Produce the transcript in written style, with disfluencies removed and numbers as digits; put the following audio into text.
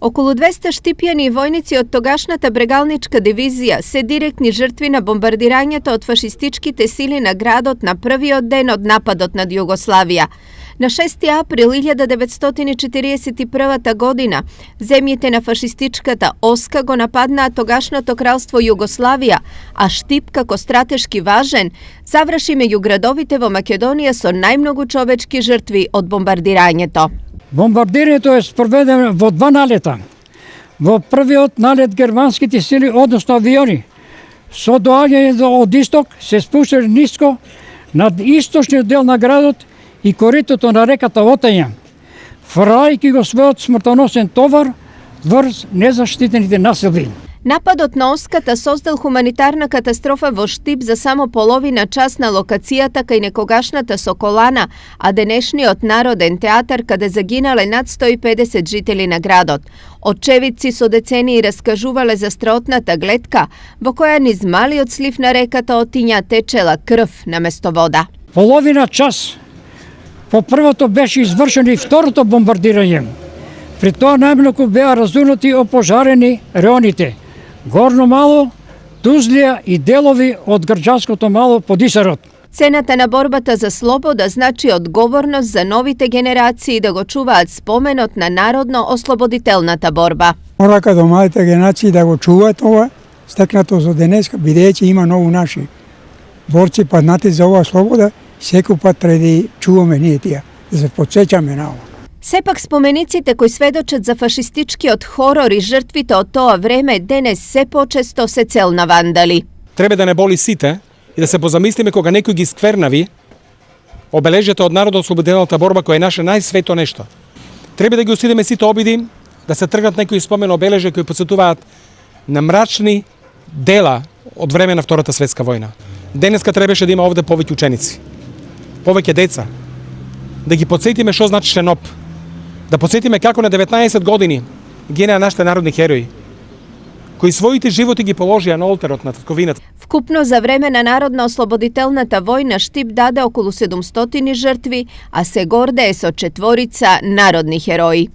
Околу 200 штипјани и војници од тогашната брегалничка дивизија се директни жртви на бомбардирањето од фашистичките сили на градот на првиот ден од нападот над Југославија. На 6. април 1941 година земјите на фашистичката Оска го нападнаа тогашното кралство Југославија, а Штип, како стратешки важен, заврши меѓу градовите во Македонија со најмногу човечки жртви од бомбардирањето. Бомбардирањето е спроведено во два налета. Во првиот налет германските сили, односно авиони, со доаѓање од исток се спуштали ниско над источниот дел на градот и коритото на реката Отања, фрајки го својот смртоносен товар врз незаштитените населби. Нападот на Оската создал хуманитарна катастрофа во Штип за само половина час на локацијата кај некогашната Соколана, а денешниот Народен театар каде загинале над 150 жители на градот. Очевидци со децении раскажувале за страотната гледка во која низ малиот слив на реката Отиња течела крв наместо вода. Половина час по првото беше извршено и второто бомбардирање. При тоа најмногу беа разунати и опожарени реоните Горно Мало, Тузлија и делови од Грчанското Мало под Исарот. Цената на борбата за слобода значи одговорност за новите генерации да го чуваат споменот на народно-ослободителната борба. Мора кај младите генерации да го чуваат ова, стекнато за денеска, бидејќи има многу наши борци паднати за оваа слобода, секој пат треба да чуваме ние тие, да се потсеќаме на ова. Сепак спомениците кои сведочат за фашистичкиот хорор и жртвите од тоа време денес се почесто се цел на вандали. Треба да не боли сите и да се позамислиме кога некој ги сквернави обележјата од народно-ослободителната борба која е наше најсвето нешто. Треба да ги осудиме сите обиди да се тргнат некои спомен обележја кои потсетуваат на мрачни дела од време на Втората светска војна. Денеска требаше да има овде повеќе ученици, повеќе деца, да ги потсетиме што значи НОП, да потсетиме како на 19 години гинеа нашите народни херои, кои своите животи ги положија на олтарот на татковината. Вкупно за време на народно-ослободителната војна Штип даде околу 700 жртви, а се гордее со 4 народни херои.